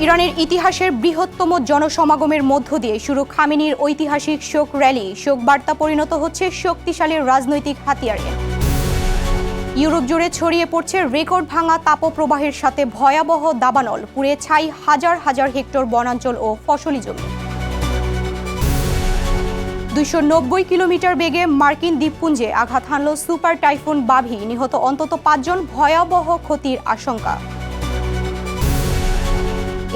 ইরানের ইতিহাসের বৃহত্তম জনসমাগমের মধ্য দিয়ে শুরু খামেনির ঐতিহাসিক শোক র্যালি। শোক বার্তা পরিণত হচ্ছে শক্তিশালী রাজনৈতিক হাতিয়ারে। ইউরোপ জুড়ে ছড়িয়ে পড়ছে রেকর্ড ভাঙা তাপপ্রবাহের সাথে ভয়াবহ দাবানল, পুড়ে ছাই হাজার হাজার হেক্টর বনাঞ্চল ও ফসলি জমি। 290 কিলোমিটার বেগে মার্কিন দ্বীপপুঞ্জে আঘাত হানল সুপার টাইফুন বাভি, নিহত অন্তত 5 জন, ভয়াবহ ক্ষতির আশঙ্কা।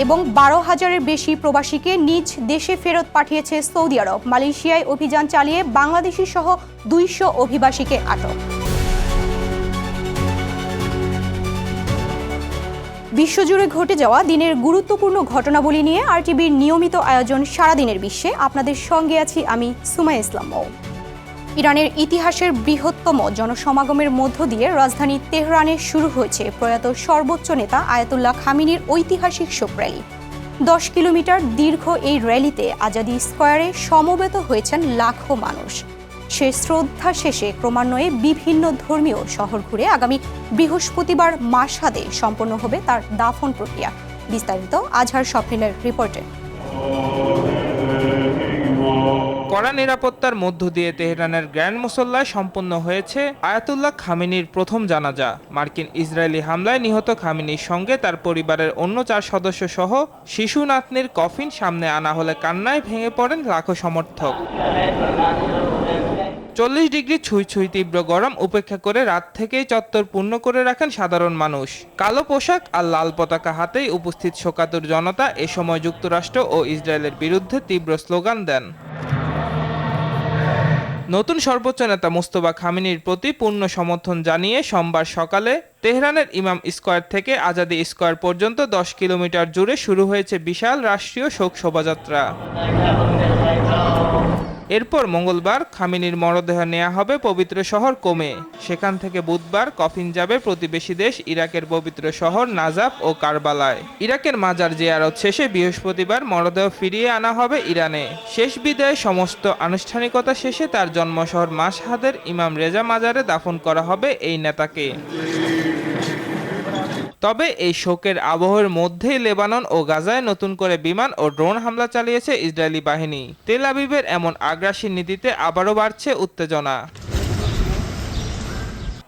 এবং 12,000-এর বেশি প্রবাসীকে নিজ দেশে ফেরত পাঠিয়েছে সৌদি আরব। মালয়েশিয়ায় অভিযান চালিয়ে বাংলাদেশি সহ 200 অভিবাসীকে আটক। বিশ্বজুড়ে ঘটে যাওয়া দিনের গুরুত্বপূর্ণ ঘটনাবলী নিয়ে আরটিভির নিয়মিত আয়োজন সারাদিনের বিশ্বে আপনাদের সঙ্গে আছি আমি সুমাইয়া ইসলাম মৌ। ইরানের ইতিহাসের বৃহত্তম জনসমাগমের মধ্য দিয়ে রাজধানী তেহরানে শুরু হয়েছে প্রয়াত সর্বোচ্চ নেতা আয়াতুল্লাহ খামেনির ঐতিহাসিক শোক র্যালি। 10 কিলোমিটার দীর্ঘ এই র্যালিতে আজাদি স্কয়ারে সমবেত হয়েছেন লাখো মানুষ। সে শ্রদ্ধা শেষে ক্রমান্বয়ে বিভিন্ন ধর্মীয় শহর ঘুরে আগামী বৃহস্পতিবার মাশহাদে সম্পন্ন হবে তার দাফন প্রক্রিয়া। বিস্তারিত আজহার স্বপ্নিলের রিপোর্টে। কড়া নিরাপত্তার মধ্য দিয়ে তেহরানের গ্র্যান্ড মুসল্লায় সম্পন্ন হয়েছে আয়াতুল্লাহ খামেনির প্রথম জানাজা। মার্কিন ইসরায়েলি হামলায় নিহত খামেনির সঙ্গে তার পরিবারের অন্য 4 সদস্য সহ শিশু নাতনির কফিন সামনে আনা হলে কান্নায় ভেঙে পড়েন লাখো সমর্থক। 40 ডিগ্রি ছুঁই ছুঁই তীব্র গরম উপেক্ষা করে রাত থেকেই চত্বর পূর্ণ করে রাখেন সাধারণ মানুষ। কালো পোশাক আর লাল পতাকা হাতেই উপস্থিত শোকাতুর জনতা এ সময় যুক্তরাষ্ট্র ও ইসরায়েলের বিরুদ্ধে তীব্র স্লোগান দেন। নতুন সর্বোচ্চ নেতা মুস্তফা খামেনির প্রতি পূর্ণ সমর্থন জানিয়ে সোমবার সকালে তেহরানের ইমাম স্কয়ার থেকে আজাদি স্কয়ার পর্যন্ত 10 কিলোমিটার জুড়ে শুরু হয়েছে বিশাল রাষ্ট্রীয় শোক শোভাযাত্রা। এরপর মঙ্গলবার খামেনির মরদেহ নেওয়া হবে পবিত্র শহর কোমে। সেখান থেকে বুধবার কফিন যাবে প্রতিবেশী দেশ ইরাকের পবিত্র শহর নাজাফ ও কারবালায়। ইরাকের মাজার জিয়ারত শেষে বৃহস্পতিবার মরদেহ ফিরিয়ে আনা হবে ইরানে। শেষ বিদায়ে সমস্ত আনুষ্ঠানিকতা শেষে তার জন্মশহর মাশহাদের ইমাম রেজা মাজারে দাফন করা হবে এই নেতাকে। তবে এই শোকের আবহের মধ্যেই লেবানন ও গাজায় নতুন করে বিমান ও ড্রোন হামলা চালিয়েছে ইসরায়েলি বাহিনী। তেল আবিবের এমন আগ্রাসী নীতিতে আবারও বাড়ছে উত্তেজনা।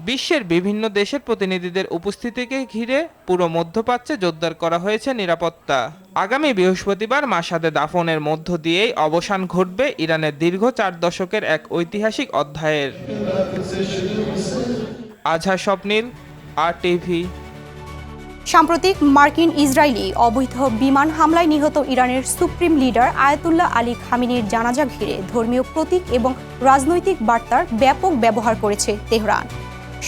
বিশ্বের বিভিন্ন দেশের প্রতিনিধিদের উপস্থিতিকে ঘিরে পুরো মধ্যপ্রাচ্যে জোরদার করা হয়েছে নিরাপত্তা। আগামী বৃহস্পতিবার মাশহাদে দাফনের মধ্য দিয়েই অবসান ঘটবে ইরানের দীর্ঘ 4 দশকের এক ঐতিহাসিক অধ্যায়ের। আজহার স্বপ্নিল, আরটিভি। সাম্প্রতিক মার্কিন ইসরায়েলি অবৈধ বিমান হামলায় নিহত ইরানের সুপ্রিম লিডার আয়াতুল্লাহ আলী খামেনির জানাজা ঘিরে ধর্মীয় প্রতীক এবং রাজনৈতিক বার্তার ব্যাপক ব্যবহার করেছে তেহরান।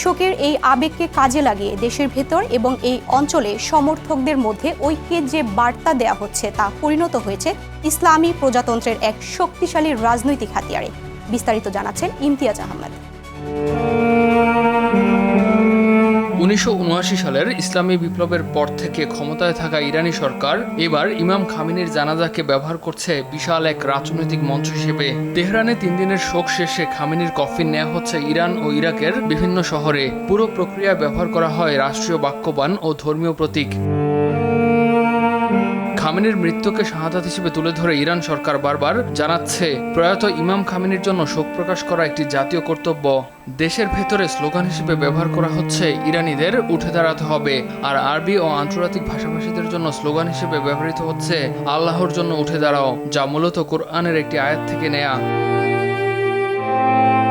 শোকের এই আবেগকে কাজে লাগিয়ে দেশের ভেতর এবং এই অঞ্চলে সমর্থকদের মধ্যে ঐক্যের যে বার্তা দেয়া হচ্ছে তা পরিণত হয়েছে ইসলামী প্রজাতন্ত্রের এক শক্তিশালী রাজনৈতিক হাতিয়ারে। বিস্তারিত জানাচ্ছেন ইমতিয়াজ আহমেদ। 1979 সালের ইসলামী বিপ্লবের পর থেকে ক্ষমতায় থাকা ইরানি সরকার এবার ইমাম খামেনির জানাজাকে ব্যবহার করছে বিশাল এক রাজনৈতিক মঞ্চ হিসেবে। তেহরানে 3 দিনের শোক শেষে খামেনির কফিন নেওয়া হচ্ছে ইরান ও ইরাকের বিভিন্ন শহরে। পুরো প্রক্রিয়া ব্যবহার করা হয় রাষ্ট্রীয় বাক্যবান ও ধর্মীয় প্রতীক। খামেনির মৃত্যুকে শাহাদাত হিসেবে তুলে ধরে ইরান সরকার বারবার জানাচ্ছে প্রয়াত ইমাম খামেনির জন্য শোক প্রকাশ করা একটি জাতীয় কর্তব্য। দেশের ভেতরে স্লোগান হিসেবে ব্যবহার করা হচ্ছে ইরানিদের উঠে দাঁড়াতে হবে, আর আরবি ও আন্তর্জাতিক ভাষাভাষীদের জন্য স্লোগান হিসেবে ব্যবহৃত হচ্ছে আল্লাহর জন্য উঠে দাঁড়াও, যা মূলত কোরআনের একটি আয়াত থেকে নেয়া।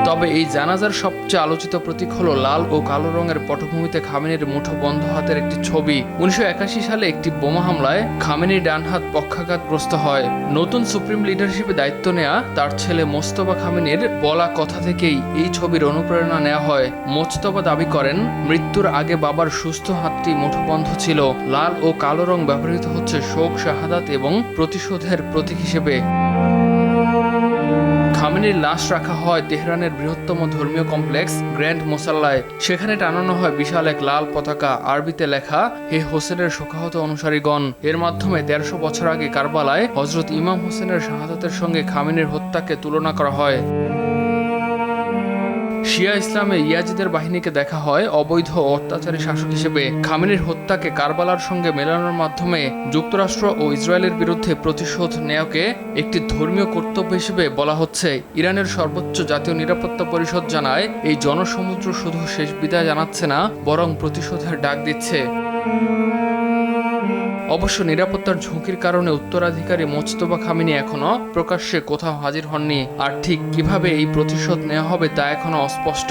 তবে এই জানাজার সবচেয়ে আলোচিত প্রতীক হলো লাল ও কালো রঙের পটভূমিতে খামেনির মুঠো বন্ধ হাতের একটি ছবি। 1981 সালে একটি বোমা হামলায় খামেনির ডান হাত পক্ষাঘাতগ্রস্ত হয়। নতুন সুপ্রিম লিডার হিসেবে দায়িত্ব নেয়া তার ছেলে মোস্তফা খামেনির বলা কথা থেকেই এই ছবির অনুপ্রেরণা নেওয়া হয়। মোস্তফা দাবি করেন, মৃত্যুর আগে বাবার সুস্থ হাতটি মুঠোবন্ধ ছিল। লাল ও কালো রং ব্যবহৃত হচ্ছে শোক, শাহাদাত এবং প্রতিশোধের প্রতীক হিসেবে। খামেনির লাশ রাখা হয় তেহরানের বৃহত্তম ধর্মীয় কমপ্লেক্স গ্র্যান্ড মুসল্লায়। সেখানে টানানো হয় বিশাল এক লাল পতাকা, আরবিতে লেখা হে হোসেনের শোকাহত অনুসারীগণ। এর মাধ্যমে 1300 বছর আগে কারবালায় হযরত ইমাম হোসেনের শাহাদাতের সঙ্গে খামেনির হত্যাকে তুলনা করা হয়। শিয়া ইসলামে ইয়াজিদের বাহিনীকে দেখা হয় অবৈধ ও অত্যাচারী শাসক হিসেবে। খামেনির হত্যাকে কারবালার সঙ্গে মেলানোর মাধ্যমে যুক্তরাষ্ট্র ও ইসরায়েলের বিরুদ্ধে প্রতিশোধ নেওয়াকে একটি ধর্মীয় কর্তব্য হিসেবে বলা হচ্ছে। ইরানের সর্বোচ্চ জাতীয় নিরাপত্তা পরিষদ জানায়, এই জনসমুদ্র শুধু শেষ বিদায় জানাচ্ছে না, বরং প্রতিশোধের ডাক দিচ্ছে। অবশ্য নিরাপত্তার ঝুঁকির কারণে উত্তরাধিকারী মোজতবা খামেনি এখনো প্রকাশ্যে কোথাও হাজির হননি। আর ঠিক কিভাবে এই প্রতিশোধ নেওয়া হবে তা এখনো অস্পষ্ট।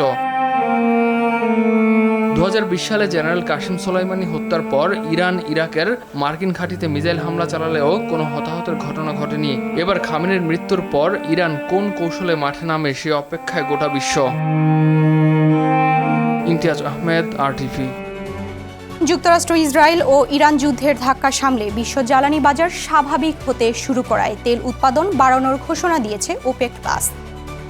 2020 সালে জেনারেল কাসিম সোলাইমানি হত্যার পর ইরান ইরাকের মার্কিন ঘাঁটিতে মিসাইল হামলা চালালেও কোনো হতাহতের ঘটনা ঘটেনি। এবার খামেনির মৃত্যুর পর ইরান কোন কৌশলে মাঠে নামে সে অপেক্ষায় গোটা বিশ্ব। ইমতিয়াজ আহমেদ, RTV। যুক্তরাষ্ট্র, ইসরায়েল ও ইরান যুদ্ধের ধাক্কা সামলে বিশ্ব জ্বালানি বাজার স্বাভাবিক হতে শুরু করায় তেল উৎপাদন বাড়ানোর ঘোষণা দিয়েছে ওপেক+।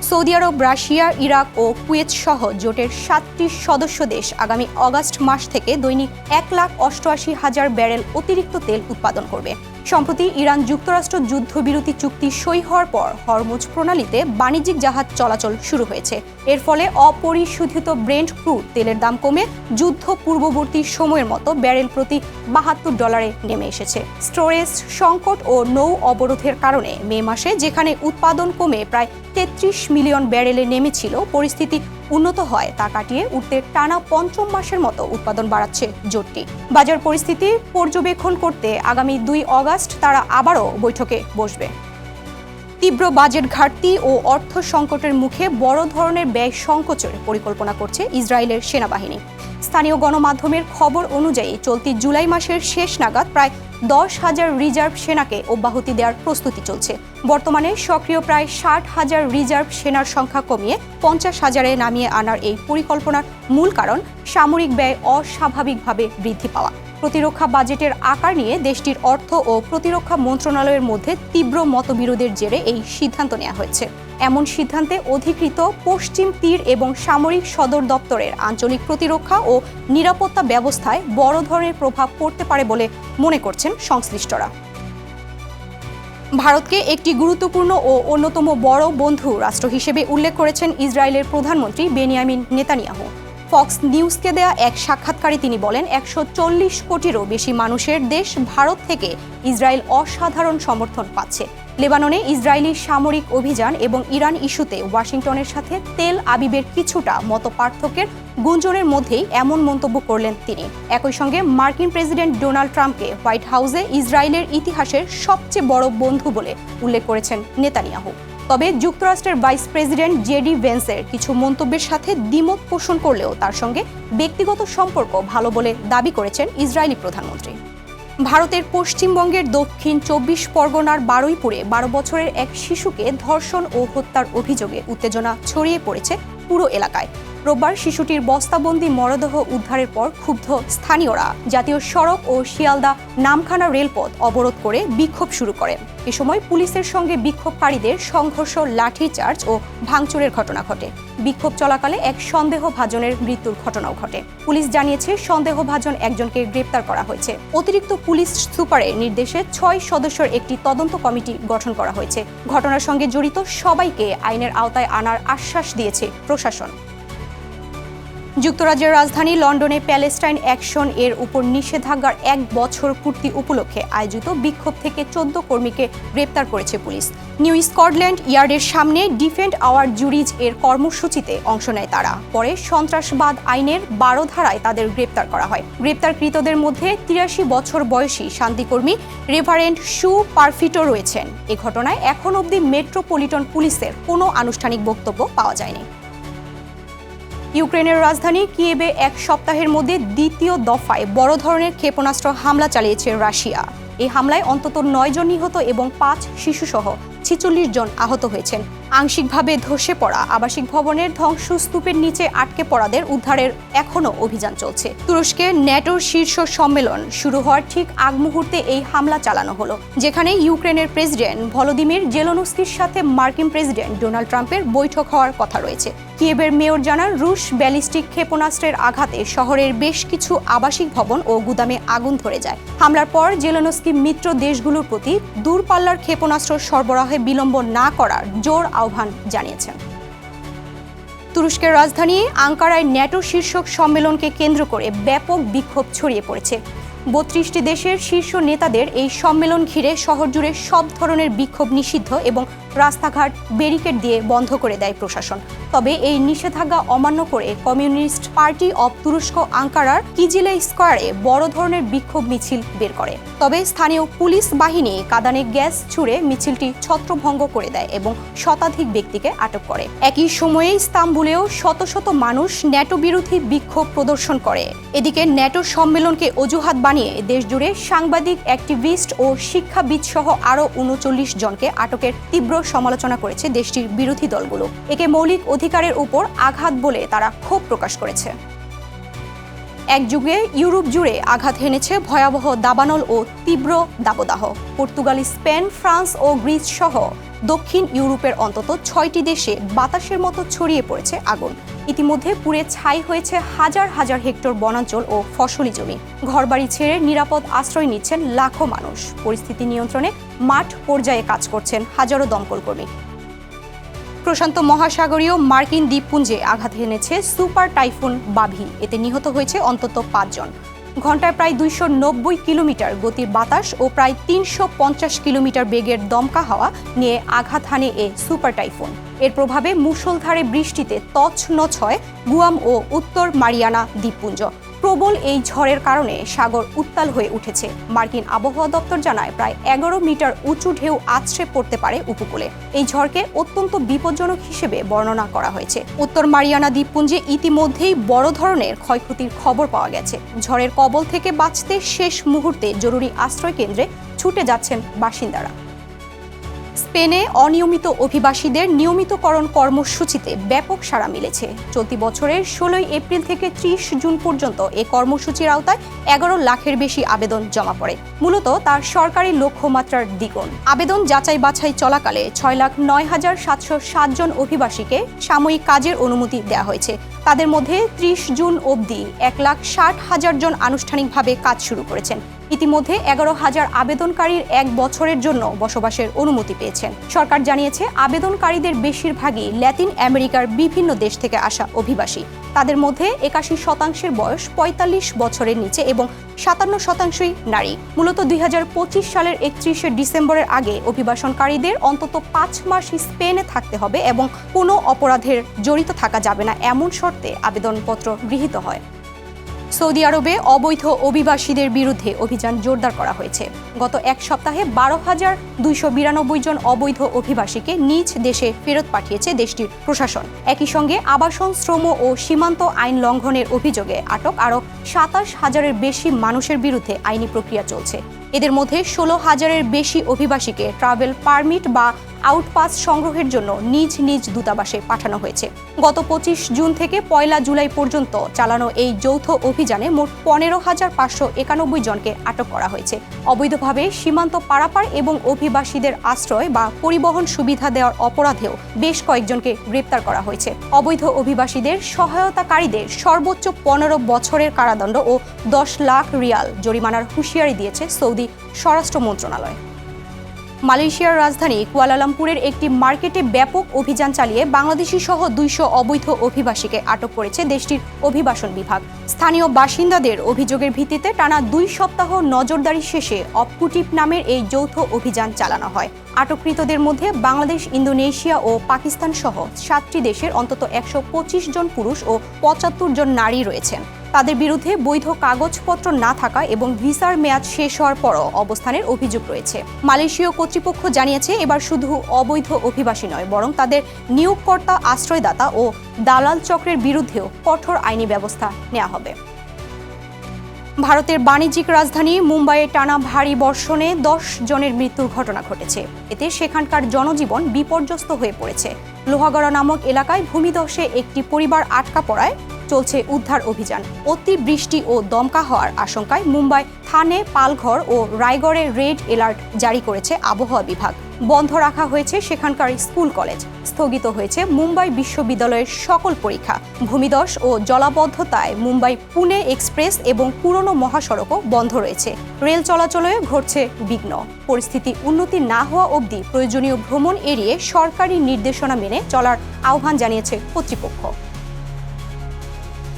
সৌদি আরব, রাশিয়া, ইরাক ও কুয়েত সহ জোটের 7টি সদস্য দেশ আগামী আগস্ট মাস থেকে দৈনিক 1,88,000 ব্যারেল অতিরিক্ত তেল উৎপাদন করবে। সম্প্রতি ইরান যুক্তরাষ্ট্র যুদ্ধবিরতি চুক্তি সই হওয়ার পর হরমুজ প্রণালীতে বাণিজ্যিক জাহাজ চলাচল শুরু হয়েছে। এর ফলে অপরিশোধিত ব্রেন্ট ক্রুড তেলের দাম কমে যুদ্ধ পূর্ববর্তী সময়ের মতো ব্যারেল প্রতি $72 নেমে এসেছে। স্টোরেজ সংকট ও নৌ অবরোধের কারণে মে মাসে যেখানে উৎপাদন কমে প্রায় 33 মিলিয়ন ব্যারেলে নেমেছিল, পরিস্থিতি উন্নত হয় তা কাটিয়ে উঠতে টানা 5ম মাসের মতো উৎপাদন বাড়াচ্ছে জোটটি। বাজার পরিস্থিতি পর্যবেক্ষণ করতে আগামী 2 আগস্ট তারা আবারও বৈঠকে বসবে। তীব্র বাজেট ঘাটতি ও অর্থ সংকটের মুখে বড় ধরনের ব্যয় সংকোচের পরিকল্পনা করছে ইসরায়েলের সেনাবাহিনী। স্থানীয় গণমাধ্যমের খবর অনুযায়ী চলতি জুলাই মাসের শেষ নাগাদ প্রায় 10,000 রিজার্ভ সেনাকে অব্যাহতি দেওয়ার প্রস্তুতি চলছে। বর্তমানে সক্রিয় প্রায় 60,000 রিজার্ভ সেনার সংখ্যা কমিয়ে 50,000-এ নামিয়ে আনার এই পরিকল্পনার মূল কারণ সামরিক ব্যয় অস্বাভাবিকভাবে বৃদ্ধি পাওয়া। প্রতিরক্ষা বাজেটের আকার নিয়ে দেশটির অর্থ ও প্রতিরক্ষা মন্ত্রণালয়ের মধ্যে তীব্র মতবিরোধের জেরে এই সিদ্ধান্ত নেওয়া হয়েছে। এমন সিদ্ধান্তে অধিকৃত পশ্চিম তীর এবং সামরিক সদর দপ্তরের আঞ্চলিক প্রতিরক্ষা ও নিরাপত্তা ব্যবস্থায় বড় ধরনের প্রভাব পড়তে পারে বলে মনে করছেন সংশ্লিষ্টরা। ভারতকে একটি গুরুত্বপূর্ণ ও অন্যতম বড় বন্ধু রাষ্ট্র হিসেবে উল্লেখ করেছেন ইসরায়েলের প্রধানমন্ত্রী বেনিয়ামিন নেতানিয়াহু। ফক্স নিউজকে দেয়া এক সাক্ষাৎকারে তিনি বলেন, 140 কোটিরও বেশি মানুষের দেশ ভারত থেকে ইসরায়েল অসাধারণ সমর্থন পাচ্ছে। লেবাননে ইসরায়েলি সামরিক অভিযান এবং ইরান ইস্যুতে ওয়াশিংটনের সাথে তেল আবিবের কিছুটা মতপার্থক্যের গুঞ্জনের মধ্যেই এমন মন্তব্য করলেন তিনি। একই সঙ্গে মার্কিন প্রেসিডেন্ট ডোনাল্ড ট্রাম্পকে হোয়াইট হাউসে ইসরায়েলের ইতিহাসের সবচেয়ে বড় বন্ধু বলে উল্লেখ করেছেন নেতানিয়াহু। তবে যুক্তরাষ্ট্রের ভাইস প্রেসিডেন্ট জেডি ভেন্সের কিছু মন্তব্যের সাথে দ্বিমত পোষণ করলেও তার সঙ্গে ব্যক্তিগত সম্পর্ক ভালো বলে দাবি করেছেন ইসরায়েলি প্রধানমন্ত্রী। ভারতের পশ্চিমবঙ্গের দক্ষিণ 24 পরগনার বারুইপুরে 12 বছরের এক শিশুকে ধর্ষণ ও হত্যার অভিযোগে উত্তেজনা ছড়িয়ে পড়েছে পুরো এলাকায়। রোববার শিশুটির বস্তাবন্দি মরদেহ উদ্ধারের পর ক্ষুব্ধ স্থানীয়রা জাতীয় সড়ক ও শিয়ালদা নামখানা রেলপথ অবরোধ করে বিক্ষোভ শুরু করেন। এ সময় পুলিশের সঙ্গে বিক্ষোভকারীদের সংঘর্ষ, লাঠিচার্জ ও ভাঙচুরের ঘটনা ঘটে। বিক্ষোভ চলাকালে এক সন্দেহভাজনের মৃত্যুর ঘটনাও ঘটে। পুলিশ জানিয়েছে সন্দেহভাজন একজনকে গ্রেপ্তার করা হয়েছে। অতিরিক্ত পুলিশ সুপারের নির্দেশে 6 সদস্যের একটি তদন্ত কমিটি গঠন করা হয়েছে। ঘটনার সঙ্গে জড়িত সবাইকে আইনের আওতায় আনার আশ্বাস দিয়েছে প্রশাসন। যুক্তরাজ্যের রাজধানী লন্ডনে প্যালেস্টাইন অ্যাকশন এর উপর নিষেধাজ্ঞার 1 বছর পূর্তি উপলক্ষে আয়োজিত বিক্ষোভ থেকে 14 কর্মীকে গ্রেপ্তার করেছে পুলিশ। নিউ স্কটল্যান্ড ইয়ার্ডের সামনে ডিফেন্ড আওয়ার জুরিজ এর কর্মসূচিতে অংশ নেয় তারা। পরে সন্ত্রাসবাদ আইনের 12 ধারায় তাদের গ্রেপ্তার করা হয়। গ্রেপ্তারকৃতদের মধ্যে 83 বছর বয়সী শান্তিকর্মী রেভারেন্ড শু পারফিটো রয়েছেন। এ ঘটনায় এখন অবধি মেট্রোপলিটন পুলিশের কোনো আনুষ্ঠানিক বক্তব্য পাওয়া যায়নি। ইউক্রেনের রাজধানী কিয়েভে 1 সপ্তাহের মধ্যে দ্বিতীয় দফায় বড় ধরনের ক্ষেপণাস্ত্র হামলা চালিয়েছে রাশিয়া। এই হামলায় অন্তত 9 জন নিহত এবং 5 শিশুসহ 46 জন আহত হয়েছেন। আংশিকভাবে ধসে পড়া আবাসিক ভবনের ধ্বংসস্তূপের নিচে আটকে পড়াদের উদ্ধারের এখনও অভিযান চলছে। তুরস্কের ন্যাটোর শীর্ষ সম্মেলন শুরু হওয়ার ঠিক আগ মুহূর্তে এই হামলা চালানো হলো, যেখানে ইউক্রেনের প্রেসিডেন্ট ভলোদিমির জেলেনস্কির সাথে মার্কিন প্রেসিডেন্ট ডোনাল্ড ট্রাম্পের বৈঠক হওয়ার কথা রয়েছে। কিয়েভের মেয়র জানান, রুশ ব্যালিস্টিক ক্ষেপণাস্ত্রের আঘাতে শহরের বেশ কিছু আবাসিক ভবন ও গুদামে আগুন ধরে যায়। হামলার পর জেলেনস্কি মিত্র দেশগুলোর প্রতি দূরপাল্লার ক্ষেপণাস্ত্র সরবরাহে বিলম্ব না করার জোর আহ্বান জানিয়েছেন। তুরস্কের রাজধানী আঙ্কারায় ন্যাটো শীর্ষক সম্মেলনকে কেন্দ্র করে ব্যাপক বিক্ষোভ ছড়িয়ে পড়েছে। ৩২টি দেশের শীর্ষ নেতাদের এই সম্মেলন ঘিরে শহর জুড়ে সব ধরনের বিক্ষোভ নিষিদ্ধ এবং রাস্তাঘাট ব্যারিকেড দিয়ে বন্ধ করে দেয় প্রশাসন। তবে এই নিষেধাজ্ঞা অমান্য করে কমিউনিস্ট পার্টি অব তুরস্ক আঙ্কারার কিজিলে স্কোয়ারে বড় ধরনের বিক্ষোভ মিছিল বের করে। তবে স্থানীয় পুলিশ বাহিনী কাঁদানে গ্যাস ছুড়ে মিছিলটি ছত্রভঙ্গ করে দেয় এবং শতাধিক ব্যক্তিকে আটক করে। একই সময়ে ইস্তাম্বুলেও শত শত মানুষ ন্যাটো বিরোধী বিক্ষোভ প্রদর্শন করে। এদিকে ন্যাটো সম্মেলনকে অজুহাত বানিয়ে দেশজুড়ে সাংবাদিক, অ্যাক্টিভিস্ট ও শিক্ষাবিদ সহ আরও ৩৯ জনকে আটকের তীব্র সমালোচনা করেছে দেশটির বিরোধী দলগুলো। একে মৌলিক অধিকারের উপর আঘাত বলে তারা ক্ষোভ প্রকাশ করেছে। এক যুগে ইউরোপ জুড়ে আঘাত হেনেছে ভয়াবহ দাবানল ও তীব্র দাবদাহ। পর্তুগাল, স্পেন, ফ্রান্স ও গ্রিস সহ দক্ষিণ ইউরোপের অন্তত ৬টি দেশে বাতাসের মতো ছড়িয়ে পড়েছে আগুন। ইতিমধ্যে পুড়ে ছাই হয়েছে হাজার হাজার হেক্টর বনাঞ্চল ও ফসলি জমি। ঘরবাড়ি ছেড়ে নিরাপদ আশ্রয় নিচ্ছেন লাখো মানুষ। পরিস্থিতি নিয়ন্ত্রণে মাঠ পর্যায়ে কাজ করছেন হাজারো দমকল কর্মী। প্রশান্ত মহাসাগরীয় মার্কিন দ্বীপপুঞ্জে আঘাত হেনেছে সুপার টাইফুন বাভি। এতে নিহত হয়েছে অন্তত ৫ জন। ঘন্টায় প্রায় ২৯০ কিলোমিটার গতির বাতাস ও প্রায় ৩৫০ কিলোমিটার বেগের দমকা হাওয়া নিয়ে আঘাত হানে এ সুপার টাইফুন। এর প্রভাবে মুষলধারে বৃষ্টিতে তছনছ হয় গুয়াম ও উত্তর মারিয়ানা দ্বীপপুঞ্জ। প্রবল এই ঝড়ের কারণে সাগর উত্তাল হয়ে উঠেছে। মার্কিন আবহাওয়া দপ্তর জানায় প্রায় ১১ মিটার উঁচু ঢেউ আছড়ে পড়তে পারে উপকূলে। এই ঝড়কে অত্যন্ত বিপজ্জনক হিসেবে বর্ণনা করা হয়েছে। উত্তর মারিয়ানা দ্বীপপুঞ্জে ইতিমধ্যেই বড় ধরনের ক্ষয়ক্ষতির খবর পাওয়া গেছে। ঝড়ের কবল থেকে বাঁচতে শেষ মুহূর্তে জরুরি আশ্রয় কেন্দ্রে ছুটে যাচ্ছেন বাসিন্দারা। স্পেনে অনিয়মিত অভিবাসীদের নিয়মিতকরণ কর্মসূচিতে ব্যাপক সাড়া মিলেছে। চলতি বছরের ১৬ এপ্রিল থেকে ৩০ জুন পর্যন্ত এই কর্মসূচির আওতায় ১১ লাখের বেশি আবেদন জমা পড়ে। মূলত তার সরকারি লক্ষ্যমাত্রার দ্বিগুণ। আবেদন যাচাই বাছাই চলাকালে ৬,০৯,৭০৭ জন অভিবাসীকে সাময়িক কাজের অনুমতি দেওয়া হয়েছে। তাদের মধ্যে ৩০ জুন অবধি ১,৬০,০০০ জন আনুষ্ঠানিকভাবে কাজ শুরু করেছেন। ইতিমধ্যে ১১,০০০ আবেদনকারীর ১ বছরের জন্য বসবাসের অনুমতি পেয়েছেন। সরকার জানিয়েছে অ্যাবেদনকারীদের বেশিরভাগই ল্যাতিন আমেরিকার বিভিন্ন দেশ থেকে আসা অভিবাসী। তাদের মধ্যে ৮১% বয়স ৪৫ বছরের নিচে এবং ৫৭%ই নারী। মূলত ২০২৫ সালের ৩১ ডিসেম্বরের আগে অভিবাসনকারীদের অন্তত ৫ মাস স্পেনে থাকতে হবে এবং কোনো অপরাধের জড়িত থাকা যাবে না, এমন শর্তে আবেদনপত্র গৃহীত হয়। সৌদি আরবে অবৈধ অভিবাসীদের বিরুদ্ধে অভিযান জোরদার করা হয়েছে। গত এক সপ্তাহে ১২,২৯২ জন অবৈধ অভিবাসীকে নিজ দেশে ফেরত পাঠিয়েছে দেশটির প্রশাসন। একই সঙ্গে আবাসন, শ্রম ও সীমান্ত আইন লঙ্ঘনের অভিযোগে আটক আরও ২৭,০০০-এর বেশি মানুষের বিরুদ্ধে আইনি প্রক্রিয়া চলছে। এদের মধ্যে ১৬,০০০-এর বেশি অভিবাসীকে ট্রাভেল পারমিট বা আউটপাস সংগ্রহের জন্য নিজ নিজ দূতাবাসে পাঠানো হয়েছে। গত ২৫ জুন থেকে ১ জুলাই পর্যন্ত চালানো এই যৌথ অভিযানে মোট ১৫,৫৯১ জনকে আটক করা হয়েছে। অবৈধভাবে সীমান্ত পারাপার এবং অভিবাসীদের আশ্রয় বা পরিবহন সুবিধা দেওয়ার অপরাধেও বেশ কয়েকজনকে গ্রেপ্তার করা হয়েছে। অবৈধ অভিবাসীদের সহায়তাকারীদের সর্বোচ্চ ১৫ বছরের কারাদণ্ড ও ১০ লাখ রিয়াল জরিমানার হুঁশিয়ারি দিয়েছে সৌদি স্বরাষ্ট্র মন্ত্রণালয়। মালয়েশিয়ার রাজধানী কুয়ালালামপুরের একটি মার্কেটে ব্যাপক অভিযান চালিয়ে বাংলাদেশি সহ ২০০ অবৈধ অভিবাসীকে আটক করেছে দেশটির অভিবাসন বিভাগ। স্থানীয় বাসিন্দাদের অভিযোগের ভিত্তিতে টানা ২ সপ্তাহ নজরদারি শেষে অপকুটিপ নামের এই যৌথ অভিযান চালানো হয়। আটককৃতদের মধ্যে বাংলাদেশ, ইন্দোনেশিয়া ও পাকিস্তান সহ ৭টি দেশের অন্তত ১২৫ জন পুরুষ ও ৭৫ জন নারী রয়েছেন। তাদের বিরুদ্ধে বৈধ কাগজপত্র না থাকা এবং ভিসার মেয়াদ শেষ হওয়ার পরও অবস্থানের অভিযোগ রয়েছে। মালয়েশীয় কর্তৃপক্ষ জানিয়েছে এবার শুধু অবৈধ অভিবাসী নয়, বরং তাদের নিয়োগকর্তা, আশ্রয়দাতা ও দালাল চক্রের বিরুদ্ধেও কঠোর আইনি ব্যবস্থা নেওয়া হবে। ভারতের বাণিজ্যিক রাজধানী মুম্বাইয়ে টানা ভারী বর্ষণে ১০ জনের মৃত্যুর ঘটনা ঘটেছে। এতে সেখানকার জনজীবন বিপর্যস্ত হয়ে পড়েছে। লোহাগড়া নামক এলাকায় ভূমিধসে একটি পরিবার আটকা পড়ায় চলছে উদ্ধার অভিযান। অতি বৃষ্টি ও দমকা হওয়ার আশঙ্কায় মুম্বাই, থানে, পালঘর ও রায়গড়ে রেড অ্যালার্ট জারি করেছে আবহাওয়া বিভাগ। বন্ধ রাখা হয়েছে সেখানকার স্কুল কলেজ। স্থগিত হয়েছে মুম্বাই বিশ্ববিদ্যালয়ের সকল পরীক্ষা। ভূমিধস ও জলাবদ্ধতায় মুম্বাই পুনে এক্সপ্রেস এবং পুরনো মহাসড়কও বন্ধ রয়েছে। রেল চলাচলে ঘটছে বিঘ্ন। পরিস্থিতি উন্নতি না হওয়া অবধি প্রয়োজনীয় ভ্রমণ এড়িয়ে সরকারি নির্দেশনা মেনে চলার আহ্বান জানিয়েছে কর্তৃপক্ষ।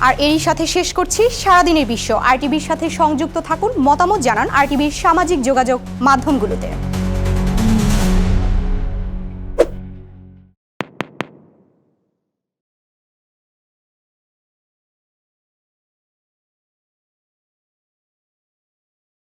আর এরই সাথে শেষ করছি সারাদিনের বিশ্ব। আরটিভির সাথে সংযুক্ত থাকুন, মতামত জানান আরটিভির সামাজিক যোগাযোগ মাধ্যমগুলোতে।